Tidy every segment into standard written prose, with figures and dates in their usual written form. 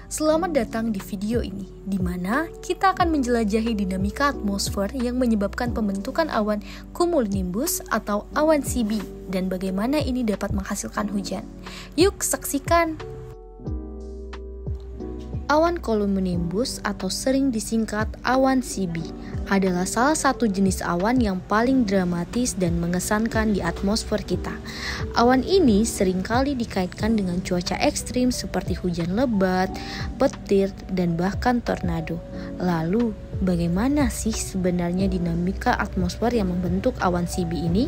Selamat datang di video ini, di mana kita akan menjelajahi dinamika atmosfer yang menyebabkan pembentukan awan cumulonimbus atau awan CB dan bagaimana ini dapat menghasilkan hujan. Yuk saksikan! Awan cumulonimbus atau sering disingkat awan CB adalah salah satu jenis awan yang paling dramatis dan mengesankan di atmosfer kita. Awan ini seringkali dikaitkan dengan cuaca ekstrim seperti hujan lebat, petir, dan bahkan tornado. Lalu, bagaimana sih sebenarnya dinamika atmosfer yang membentuk awan CB ini?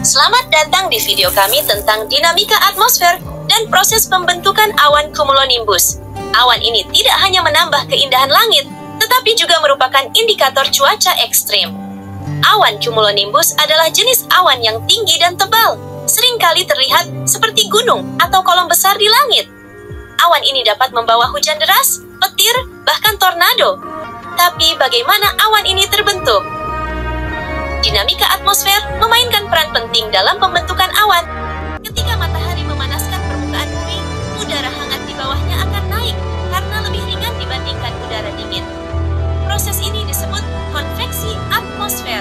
Selamat datang di video kami tentang dinamika atmosfer dan proses pembentukan awan cumulonimbus. Awan ini tidak hanya menambah keindahan langit, tetapi juga merupakan indikator cuaca ekstrim. Awan cumulonimbus adalah jenis awan yang tinggi dan tebal, seringkali terlihat seperti gunung atau kolom besar di langit. Awan ini dapat membawa hujan deras, petir, bahkan tornado. Tapi bagaimana awan ini terbentuk? Dinamika atmosfer memainkan peran penting dalam pembentukan awan. Ketika matahari memanaskan permukaan bumi, udara hangat di bawahnya akan naik karena lebih ringan dibandingkan udara dingin. Proses ini disebut konveksi atmosfer.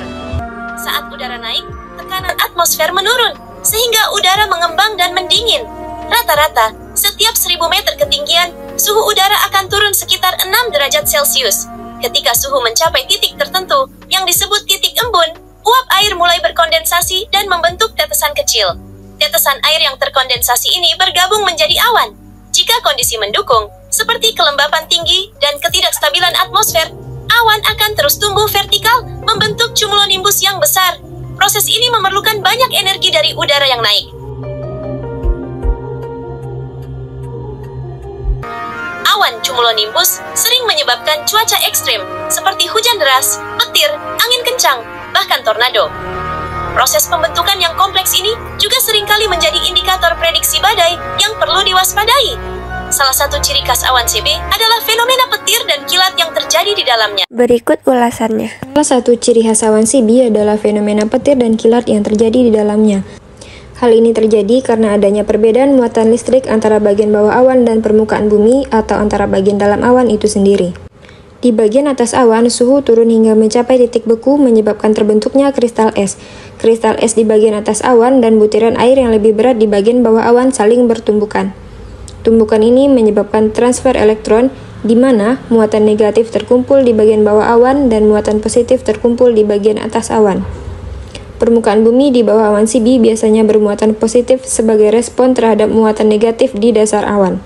Saat udara naik, tekanan atmosfer menurun, sehingga udara mengembang dan mendingin. Rata-rata, setiap 1000 meter ketinggian, suhu udara akan turun sekitar 6 derajat Celcius. Ketika suhu mencapai titik tertentu, yang disebut titik embun, uap air mulai berkondensasi dan membentuk tetesan kecil. Tetesan air yang terkondensasi ini bergabung menjadi awan. Jika kondisi mendukung, seperti kelembapan tinggi dan ketidakstabilan atmosfer, awan akan terus tumbuh vertikal, membentuk cumulonimbus yang besar. Proses ini memerlukan banyak energi dari udara yang naik. Awan cumulonimbus sering menyebabkan cuaca ekstrim, seperti hujan deras, petir, angin kencang, bahkan tornado. Proses pembentukan yang kompleks ini juga seringkali menjadi indikator prediksi badai yang perlu diwaspadai. Salah satu ciri khas awan CB adalah fenomena petir dan kilat yang terjadi di dalamnya. Berikut ulasannya. Salah satu ciri khas awan CB adalah fenomena petir dan kilat yang terjadi di dalamnya. Hal ini terjadi karena adanya perbedaan muatan listrik antara bagian bawah awan dan permukaan bumi atau antara bagian dalam awan itu sendiri. Di bagian atas awan, suhu turun hingga mencapai titik beku menyebabkan terbentuknya kristal es. Kristal es di bagian atas awan dan butiran air yang lebih berat di bagian bawah awan saling bertumbukan. Tumbukan ini menyebabkan transfer elektron, di mana muatan negatif terkumpul di bagian bawah awan dan muatan positif terkumpul di bagian atas awan. Permukaan bumi di bawah awan CB biasanya bermuatan positif sebagai respon terhadap muatan negatif di dasar awan.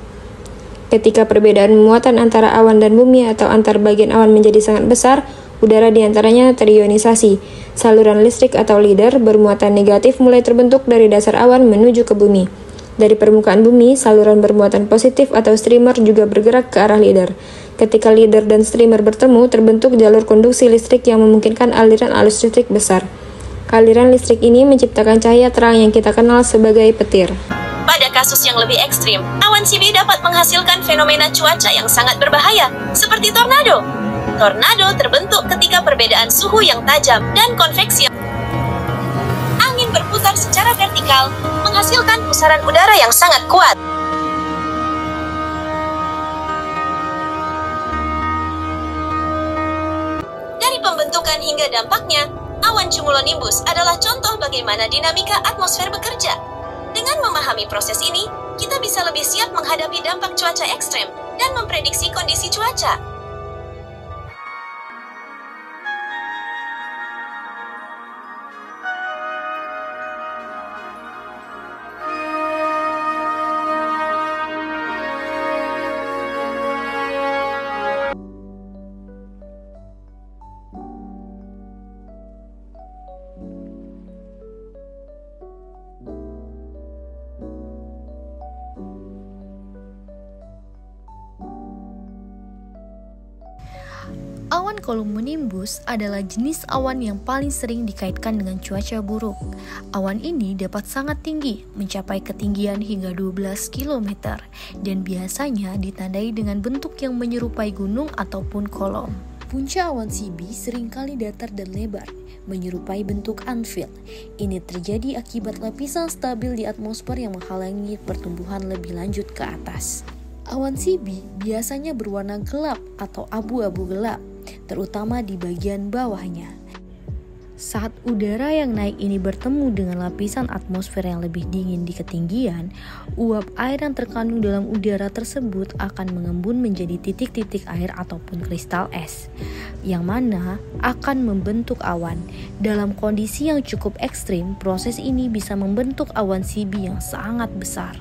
Ketika perbedaan muatan antara awan dan bumi atau antar bagian awan menjadi sangat besar, udara di antaranya terionisasi. Saluran listrik atau leader bermuatan negatif mulai terbentuk dari dasar awan menuju ke bumi. Dari permukaan bumi, saluran bermuatan positif atau streamer juga bergerak ke arah leader. Ketika leader dan streamer bertemu, terbentuk jalur konduksi listrik yang memungkinkan aliran arus listrik besar. Aliran listrik ini menciptakan cahaya terang yang kita kenal sebagai petir. Pada kasus yang lebih ekstrim, awan CB dapat menghasilkan fenomena cuaca yang sangat berbahaya, seperti tornado. Tornado terbentuk ketika perbedaan suhu yang tajam dan konveksi. Angin berputar secara vertikal, menghasilkan pusaran udara yang sangat kuat. Dari pembentukan hingga dampaknya, awan cumulonimbus adalah contoh bagaimana dinamika atmosfer bekerja. Dengan memahami proses ini, kita bisa lebih siap menghadapi dampak cuaca ekstrem dan memprediksi kondisi cuaca. Awan cumulonimbus adalah jenis awan yang paling sering dikaitkan dengan cuaca buruk. Awan ini dapat sangat tinggi, mencapai ketinggian hingga 12 km, dan biasanya ditandai dengan bentuk yang menyerupai gunung ataupun kolom. Punca awan CB seringkali datar dan lebar, menyerupai bentuk anvil. Ini terjadi akibat lapisan stabil di atmosfer yang menghalangi pertumbuhan lebih lanjut ke atas. Awan CB biasanya berwarna gelap atau abu-abu gelap, terutama di bagian bawahnya. Saat udara yang naik ini bertemu dengan lapisan atmosfer yang lebih dingin di ketinggian, uap air yang terkandung dalam udara tersebut akan mengembun menjadi titik-titik air ataupun kristal es, yang mana akan membentuk awan. Dalam kondisi yang cukup ekstrim, proses ini bisa membentuk awan CB yang sangat besar.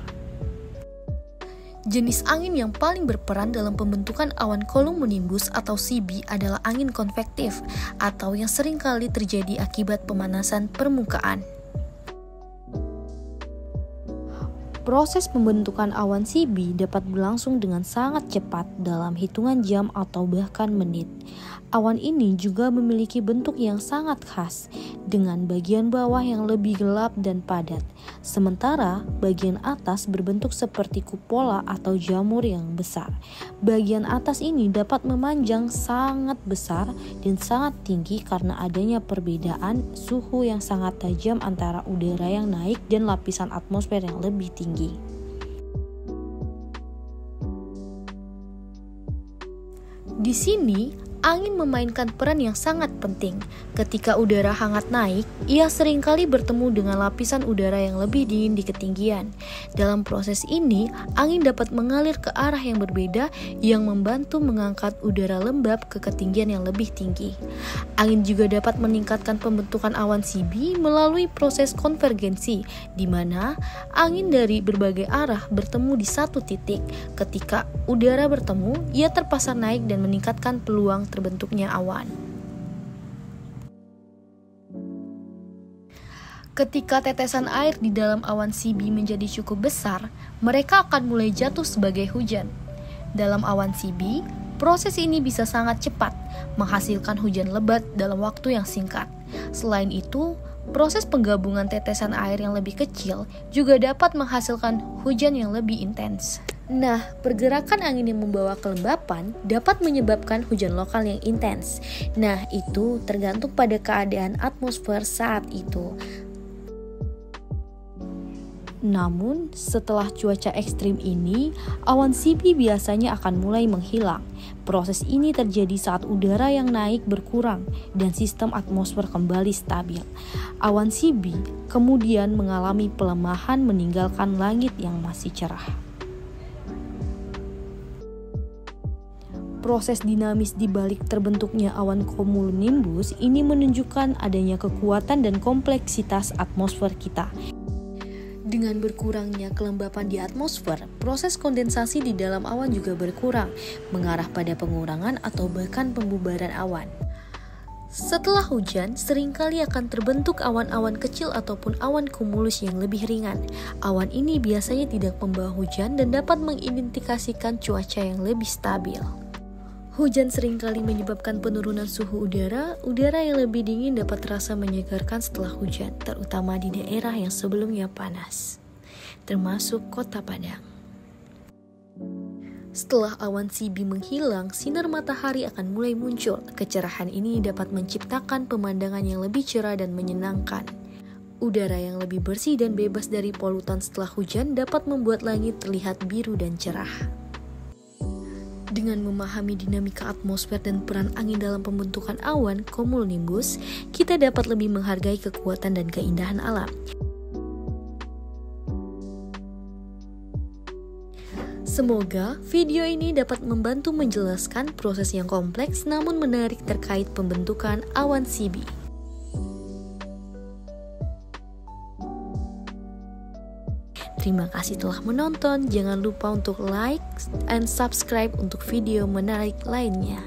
Jenis angin yang paling berperan dalam pembentukan awan cumulonimbus atau CB adalah angin konvektif atau yang sering kali terjadi akibat pemanasan permukaan. Proses pembentukan awan CB dapat berlangsung dengan sangat cepat dalam hitungan jam atau bahkan menit. Awan ini juga memiliki bentuk yang sangat khas, dengan bagian bawah yang lebih gelap dan padat, sementara bagian atas berbentuk seperti kupola atau jamur yang besar. Bagian atas ini dapat memanjang sangat besar dan sangat tinggi karena adanya perbedaan suhu yang sangat tajam antara udara yang naik dan lapisan atmosfer yang lebih tinggi. Di sini, angin memainkan peran yang sangat penting. Ketika udara hangat naik, ia seringkali bertemu dengan lapisan udara yang lebih dingin di ketinggian. Dalam proses ini, angin dapat mengalir ke arah yang berbeda yang membantu mengangkat udara lembab ke ketinggian yang lebih tinggi. Angin juga dapat meningkatkan pembentukan awan CB melalui proses konvergensi, di mana angin dari berbagai arah bertemu di satu titik. Ketika udara bertemu, ia terpaksa naik dan meningkatkan peluang terbentuknya awan. Ketika tetesan air di dalam awan CB menjadi cukup besar, mereka akan mulai jatuh sebagai hujan. Dalam awan CB, proses ini bisa sangat cepat, menghasilkan hujan lebat dalam waktu yang singkat. Selain itu, proses penggabungan tetesan air yang lebih kecil juga dapat menghasilkan hujan yang lebih intens. Nah, pergerakan angin yang membawa kelembapan dapat menyebabkan hujan lokal yang intens. Nah, itu tergantung pada keadaan atmosfer saat itu. Namun, setelah cuaca ekstrim ini, awan CB biasanya akan mulai menghilang. Proses ini terjadi saat udara yang naik berkurang dan sistem atmosfer kembali stabil. Awan CB kemudian mengalami pelemahan meninggalkan langit yang masih cerah. Proses dinamis di balik terbentuknya awan cumulonimbus ini menunjukkan adanya kekuatan dan kompleksitas atmosfer kita. Dengan berkurangnya kelembapan di atmosfer, proses kondensasi di dalam awan juga berkurang, mengarah pada pengurangan atau bahkan pembubaran awan. Setelah hujan, seringkali akan terbentuk awan-awan kecil ataupun awan cumulus yang lebih ringan. Awan ini biasanya tidak membawa hujan dan dapat mengindikasikan cuaca yang lebih stabil. Hujan seringkali menyebabkan penurunan suhu udara. Udara yang lebih dingin dapat terasa menyegarkan setelah hujan, terutama di daerah yang sebelumnya panas, termasuk Kota Padang. Setelah awan CB menghilang, sinar matahari akan mulai muncul. Kecerahan ini dapat menciptakan pemandangan yang lebih cerah dan menyenangkan. Udara yang lebih bersih dan bebas dari polutan setelah hujan dapat membuat langit terlihat biru dan cerah. Dengan memahami dinamika atmosfer dan peran angin dalam pembentukan awan cumulonimbus, kita dapat lebih menghargai kekuatan dan keindahan alam. Semoga video ini dapat membantu menjelaskan proses yang kompleks namun menarik terkait pembentukan awan CB. Terima kasih telah menonton. Jangan lupa untuk like and subscribe untuk video menarik lainnya.